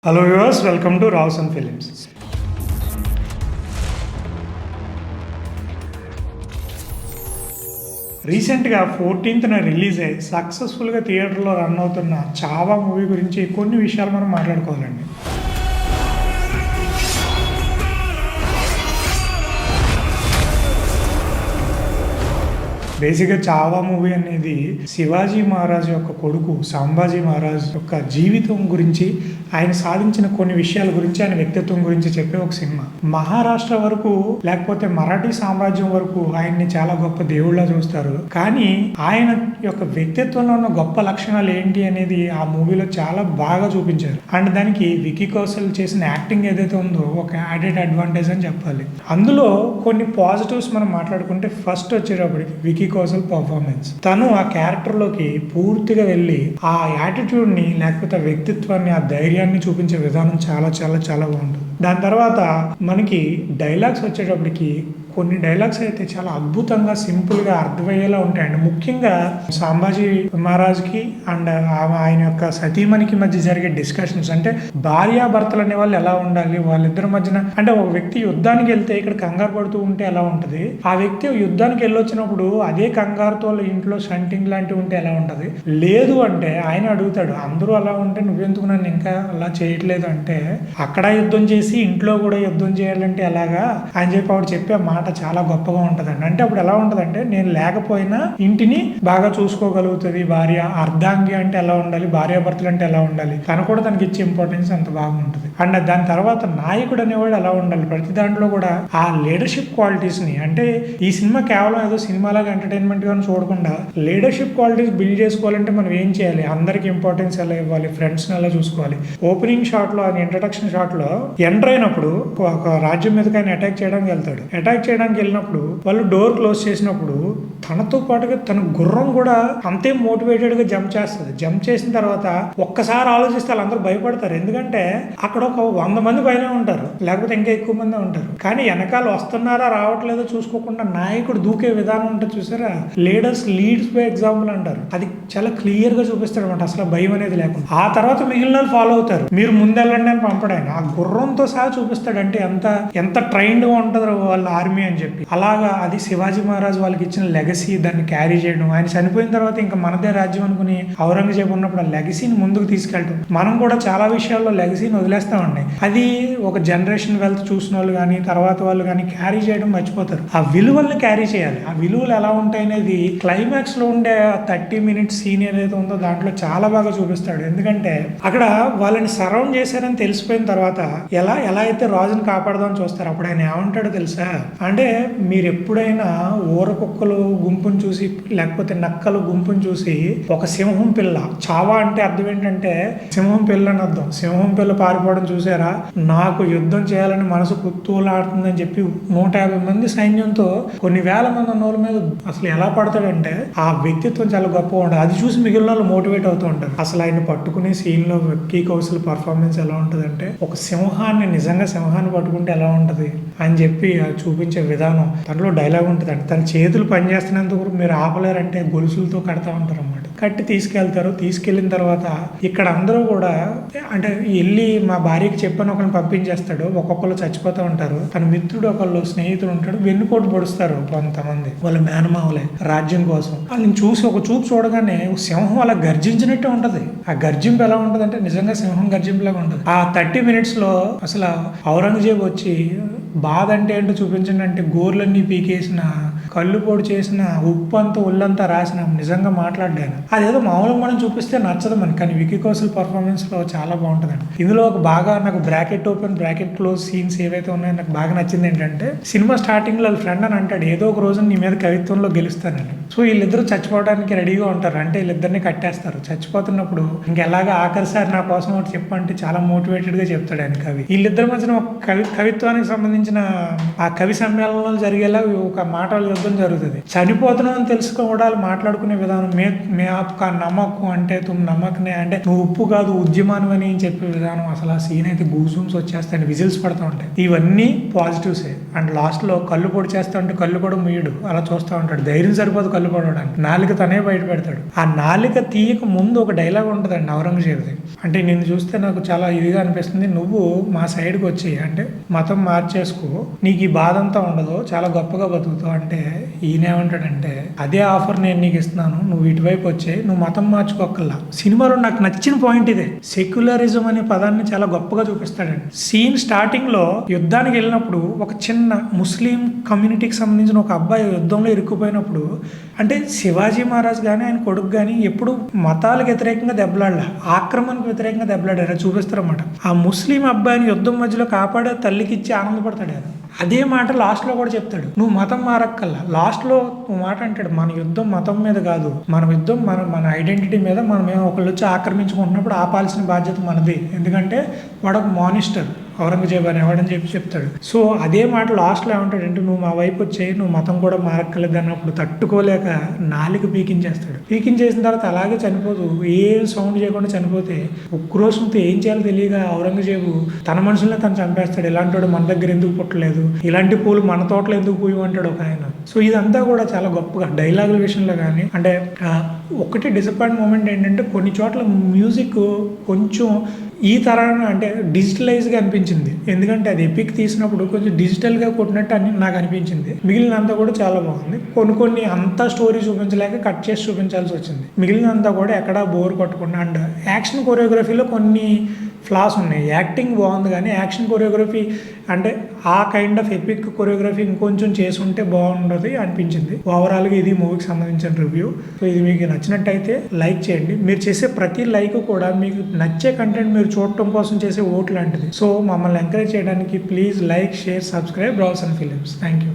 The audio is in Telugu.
Hello viewers, welcome to Rawson films. రీసెంట్గా 14th రిలీజ్ అయ్యి సక్సెస్ఫుల్గా థియేటర్లో రన్ అవుతున్న చావా మూవీ గురించి కొన్ని విషయాలు మనం మాట్లాడుకోవాలండి. బేసిక్గా చావా మూవీ అనేది శివాజీ మహారాజ్ యొక్క కొడుకు సంభాజీ మహారాజ్ యొక్క జీవితం గురించి, ఆయన సాధించిన కొన్ని విషయాల గురించి, ఆయన వ్యక్తిత్వం గురించి చెప్పే ఒక సినిమా. మహారాష్ట్ర వరకు లేకపోతే మరాఠీ సామ్రాజ్యం వరకు ఆయన్ని చాలా గొప్ప దేవుళ్ళ చూస్తారు. కానీ ఆయన యొక్క వ్యక్తిత్వంలో ఉన్న గొప్ప లక్షణాలు ఏంటి అనేది ఆ మూవీలో చాలా బాగా చూపించారు. అండ్ దానికి వికీ కౌశల్ చేసిన యాక్టింగ్ ఏదైతే ఉందో ఒక యాడెడ్ అడ్వాంటేజ్ అని చెప్పాలి. అందులో కొన్ని పాజిటివ్స్ మనం మాట్లాడుకుంటే, ఫస్ట్ వచ్చేటప్పటికి వికీ కౌశల్ పర్ఫార్మెన్స్. తను ఆ క్యారెక్టర్ లోకి పూర్తిగా వెళ్ళి ఆ యాటిట్యూడ్ ని లేకపోతే వ్యక్తిత్వాన్ని, ఆ ధైర్యాన్ని చూపించే విధానం చాలా చాలా చాలా బాగుంటుంది. దాని తర్వాత మనకి డైలాగ్స్ వచ్చేటప్పటికి కొన్ని డైలాగ్స్ అయితే చాలా అద్భుతంగా సింపుల్గా అర్థమయ్యేలా ఉంటాయండి. ముఖ్యంగా సంభాజీ మహారాజ్కి అండ్ ఆయన యొక్క సతీమణికి మధ్య జరిగే డిస్కషన్స్, అంటే భార్యాభర్తలు అనే వాళ్ళు ఎలా ఉండాలి, వాళ్ళిద్దరి మధ్యన, అంటే ఒక వ్యక్తి యుద్ధానికి వెళ్తే ఇక్కడ కంగారు పడుతూ ఉంటే ఎలా ఉంటుంది, ఆ వ్యక్తి యుద్ధానికి వెళ్ళొచ్చినప్పుడు అదే కంగారుతో ఇంట్లో షంటింగ్ లాంటివి ఉంటే ఎలా ఉంటుంది. లేదు అంటే ఆయన అడుగుతాడు, అందరూ అలా ఉంటే నువ్వెందుకు నన్ను ఇంకా అలా చేయట్లేదు అంటే, అక్కడ యుద్ధం చేసి ఇంట్లో కూడా యుద్ధం చేయాలంటే ఎలాగా అని చెప్పి ఆవిడ చెప్పే మాట చాలా గొప్పగా ఉంటదండి. అంటే అప్పుడు ఎలా ఉంటదంటే, నేను లేకపోయినా ఇంటిని బాగా చూసుకోగలుగుతుంది భార్య. అర్ధాంగి అంటే ఎలా ఉండాలి, భార్యాభర్తలు అంటే ఎలా ఉండాలి, తను కూడా తనకి ఇచ్చే ఇంపార్టెన్స్ అంత బాగుంటుంది. అండ్ దాని తర్వాత నాయకుడు అనేవాడు ఎలా ఉండాలి, ప్రతి దాంట్లో కూడా ఆ లీడర్షిప్ క్వాలిటీస్ ని, అంటే ఈ సినిమా కేవలం ఏదో సినిమాలాగా ఎంటర్టైన్మెంట్ గా చూడకుండా లీడర్షిప్ క్వాలిటీస్ బిల్డ్ చేసుకోవాలంటే మనం ఏం చేయాలి, అందరికి ఇంపార్టెన్స్ ఎలా ఇవ్వాలి, ఫ్రెండ్స్ ని ఎలా చూసుకోవాలి. ఓపెనింగ్ షాట్ లో, ఆయన ఇంట్రడక్షన్ షాట్ లో ఎంటర్ అయినప్పుడు ఒక రాజ్యం మీదకి ఆయన అటాక్ చేయడానికి వెళ్తాడు. అటాక్ చేయడానికి వెళ్ళినప్పుడు వాళ్ళు డోర్ క్లోజ్ చేసినప్పుడు తనతో పాటుగా తన గుర్రం కూడా అంతే మోటివేటెడ్ గా జంప్ చేస్తుంది. జంప్ చేసిన తర్వాత ఒక్కసారి ఆలోచిస్తే వాళ్ళందరూ భయపడతారు. ఎందుకంటే అక్కడ ఒక 100 మంది పైన ఉంటారు, లేకపోతే ఇంకా ఎక్కువ మంది ఉంటారు. కానీ వెనకాల వస్తున్నారా రావట్లేదో చూసుకోకుండా నాయకుడు దూకే విధానం ఉంటుంది చూసారా, లీడ్స్ బై ఎగ్జాంపుల్ అంటారు. అది చాలా క్లియర్ గా చూపిస్తాడు అనమాట, అసలు భయం అనేది లేకుండా. ఆ తర్వాత మిగిలిన వాళ్ళు ఫాలో అవుతారు, మీరు ముందెళ్ళండి అని పంపడానికి ఆ గుర్రంతో సహా చూపిస్తాడు. అంటే ఎంత ట్రైన్డ్ గా ఉంటుందో వాళ్ళ ఆర్మీ అని చెప్పి. అలాగా అది శివాజీ మహారాజ్ వాళ్ళకి ఇచ్చిన లెగసీ, దాన్ని క్యారీ చేయడం. ఆయన చనిపోయిన తర్వాత ఇంకా మనదే రాజ్యం అనుకుని ఔరంగజేబు ఉన్నప్పుడు ఆ లెగసీని ముందుకు తీసుకెళ్ళటం. మనం కూడా చాలా విషయాల్లో లెగసీని వదిలేస్తామండి. అది ఒక జనరేషన్ వెల్త్ చూసిన వాళ్ళు కానీ తర్వాత వాళ్ళు కానీ క్యారీ చేయడం మర్చిపోతారు. ఆ విలువల్ని క్యారీ చేయాలి. ఆ విలువలు ఎలా ఉంటాయి అనేది క్లైమాక్స్ లో ఉండే 30 minutes సీన్ ఏదైతే ఉందో దాంట్లో చాలా బాగా చూపిస్తాడు. ఎందుకంటే అక్కడ వాళ్ళని సరౌండ్ చేశారని తెలిసిపోయిన తర్వాత ఎలా అయితే రాజుని కాపాడదామని చూస్తారు. అప్పుడు ఆయన ఏమంటాడో తెలుసా, అంటే మీరు ఎప్పుడైనా ఊర కుక్కలు గుంపును చూసి లేకపోతే నక్కలు గుంపును చూసి ఒక సింహం పిల్ల, చావా అంటే అర్థం ఏంటంటే సింహం పిల్ల అని అర్థం, సింహం పిల్ల పారిపోవడం చూసారా, నాకు యుద్ధం చేయాలని మనసు కుత్తూలాడుతుందని చెప్పి 150 మంది సైన్యంతో కొన్ని వేల మంది ఉన్నోళ్ళ మీద అసలు ఎలా పడతాడంటే ఆ వ్యక్తిత్వం చాలా గొప్పగా ఉంటుంది. అది చూసి మిగిలిన వాళ్ళు మోటివేట్ అవుతూ ఉంటారు. అసలు ఆయన పట్టుకునే సీన్ లో విక్కీ కౌశల్ పర్ఫార్మెన్స్ ఎలా ఉంటుంది అంటే, ఒక సింహాన్ని నిజంగా సింహాన్ని పట్టుకుంటే ఎలా ఉంటది అని చెప్పి చూపించే విధానం. దాంట్లో డైలాగ్ ఉంటుంది, అంటే తన చేతులు పనిచేస్తున్నందుకు మీరు ఆపలేరంటే గొలుసులతో కడతా ఉంటారు అన్నమాట. కట్టి తీసుకెళ్తారు. తీసుకెళ్లిన తర్వాత ఇక్కడ అందరూ కూడా అంటే వెళ్ళి మా భార్యకి చెప్పని ఒకరిని పంపించేస్తాడు. ఒక్కొక్కరు చచ్చిపోతూ ఉంటారు. తన మిత్రుడు ఒకళ్ళు స్నేహితుడు ఉంటాడు, వెన్నుపోటు పొడుస్తారు కొంతమంది వాళ్ళ మేనమావలే రాజ్యం కోసం. వాళ్ళని చూసి ఒక చూపు చూడగానే సింహం అలా గర్జించినట్టే ఉంటది. ఆ గర్జింపు ఎలా ఉంటది అంటే నిజంగా సింహం గర్జింపులాగా ఉంటది. ఆ 30 minutes లో అసలు ఔరంగజేబు వచ్చి బాధ అంటే ఏంటో చూపించండి అంటే, గోర్లన్నీ పీకేసిన, కళ్ళు పొడి చేసిన, ఉప్పు అంతా ఒళ్ళంతా రాసిన, నిజంగా మాట్లాడాను. అదేదో మామూలుగా మనం చూపిస్తే నచ్చదు మనకి, కానీ వికీ కౌశల్ పర్ఫార్మెన్స్ లో చాలా బాగుంటుందండి. ఇందులో ఒక బాగా నాకు bracket open bracket close scenes ఏవైతే ఉన్నాయో నాకు బాగా నచ్చింది ఏంటంటే, సినిమా స్టార్టింగ్ లో ఫ్రెండ్ అని అంటాడు, ఏదో ఒక రోజు నీ మీద కవిత్వంలో గెలుస్తానని. సో వీళ్ళిద్దరూ చచ్చిపోవడానికి రెడీగా ఉంటారు. అంటే వీళ్ళిద్దరిని కట్టేస్తారు. చచ్చిపోతున్నప్పుడు ఇంకెలాగా ఆఖరిసారి నా కోసం ఒకటి చెప్పంటే చాలా మోటివేటెడ్ గా చెప్తాడు ఆయన కవి. వీళ్ళిద్దరి మధ్యన ఒక కవిత్వానికి సంబంధించిన ఆ కవి సమ్మేళనంలో జరిగేలా ఒక మాటల యుద్ధం యుద్ధం జరుగుతుంది. చనిపోతున్నావు అని తెలుసుకోవడాలు మాట్లాడుకునే విధానం, మే ఆప్కా నమ్మకం అంటే తుమ్ నమ్మకనే అంటే నువ్వు ఉప్పు కాదు ఉద్యమానం అని చెప్పే విధానం, అసలు ఆ సీన్ అయితే గూజూమ్స్ వచ్చేస్తాయి, విజిల్స్ పడుతూ ఉంటాయి. ఇవన్నీ పాజిటివ్సే. అండ్ లాస్ట్లో కళ్ళు పొడి చేస్తా ఉంటే కళ్ళు కూడా ముయ్యడు, అలా చూస్తూ ఉంటాడు. ధైర్యం సరిపోదు కళ్ళు పొడవడానికి, నాలుక తనే బయట పెడతాడు. ఆ నాలుక తీయక ముందు ఒక డైలాగ్ ఉంటుందండి ఔరంగజేబుది. అంటే నిన్ను చూస్తే నాకు చాలా ఇదిగా అనిపిస్తుంది, నువ్వు మా సైడ్కి వచ్చి అంటే మతం మార్చేసుకో, నీకు ఈ బాధ అంతా ఉండదు, చాలా గొప్పగా బతుకుతావు అంటే ఈయనేమంటాడంటే అదే ఆఫర్ నేను నీకు ఇస్తున్నాను, నువ్వు ఇటువైపు వచ్చే, నువ్వు మతం మార్చుకోకల్లా. సినిమాలో నాకు నచ్చిన పాయింట్ ఇదే. సెక్యులరిజం అనే పదాన్ని చాలా గొప్పగా చూపిస్తాడండి. సీన్ స్టార్టింగ్ లో యుద్ధానికి వెళ్ళినప్పుడు ఒక చిన్న ముస్లిం కమ్యూనిటీకి సంబంధించిన ఒక అబ్బాయి యుద్ధంలో ఇరుక్కుపోయినప్పుడు, అంటే శివాజీ మహారాజ్ కానీ ఆయన కొడుకు కానీ ఎప్పుడు మతాలకు వ్యతిరేకంగా దెబ్బలాడలే, ఆక్రమణకు వ్యతిరేకంగా దెబ్బలాడారు చూపిస్తారన్నమాట. ఆ ముస్లిం అబ్బాయిని యుద్ధం మధ్యలో కాపాడే తల్లికి ఇచ్చి ఆనందపడతాడు ఆయన. అదే మాట లాస్ట్లో కూడా చెప్తాడు, నువ్వు మతం మారక్కల్లా. లాస్ట్లో నువ్వు మాట అంటాడు, మన యుద్ధం మతం మీద కాదు, మన యుద్ధం మన ఐడెంటిటీ మీద. మనం ఒకళ్ళు వచ్చి ఆక్రమించుకుంటున్నప్పుడు ఆపాల్సిన బాధ్యత మనది, ఎందుకంటే వాడు ఒక మానిస్టర్ ఔరంగజేబు అని ఎవడని చెప్తాడు. సో అదే మాట లాస్ట్లో ఏమంటాడంటే, నువ్వు మా వైపు వచ్చేయి, నువ్వు మతం కూడా మారక్కర్లేదు అన్నప్పుడు తట్టుకోలేక నాలుగు పీకించేస్తాడు. పీకించేసిన తర్వాత అలాగే చనిపోతూ ఏం సౌండ్ చేయకుండా చనిపోతే ఉక్రోషంతో ఏం చేయాలో తెలియక ఔరంగజేబు తన మనుషులనే తను చంపేస్తాడు. ఇలాంటి వాడు మన దగ్గర ఎందుకు పుట్టలేదు, ఇలాంటి పూలు మన తోటలో ఎందుకు పూయమంటాడు ఒక ఆయన. సో ఇదంతా కూడా చాలా గొప్పగా డైలాగుల విషయంలో కానీ. అంటే ఒకటి డిసప్పాయింట్ మూమెంట్ ఏంటంటే కొన్ని చోట్ల మ్యూజిక్ కొంచెం ఈ తరాన అంటే డిజిటలైజ్గా అనిపించింది, ఎందుకంటే అది ఎపిక్ తీసినప్పుడు కొంచెం డిజిటల్గా కొట్టినట్టు అని నాకు అనిపించింది. మిగిలినంతా కూడా చాలా బాగుంది. కొన్ని అంతా స్టోరీ చూపించలేక కట్ చేసి చూపించాల్సి వచ్చింది. మిగిలినంతా కూడా ఎక్కడా బోర్ కొట్టకుండా. అండ్ యాక్షన్ కొరియోగ్రఫీలో కొన్ని ఫ్లాస్ ఉన్నాయి. యాక్టింగ్ బాగుంది కానీ యాక్షన్ కొరియోగ్రఫీ అంటే ఆ కైండ్ ఆఫ్ ఎపిక్ కొరియోగ్రఫీ ఇంకొంచెం చేసి ఉంటే బాగుండదు అనిపించింది. ఓవరాల్గా ఇది మూవీకి సంబంధించిన రివ్యూ. సో ఇది మీకు నచ్చినట్టయితే లైక్ చేయండి. మీరు చేసే ప్రతి లైక్ కూడా మీకు నచ్చే కంటెంట్ మీరు చూడటం కోసం చేసే ఓట్ లాంటిది. సో మమ్మల్ని ఎంకరేజ్ చేయడానికి please like, share, subscribe Rawson films. Thank you.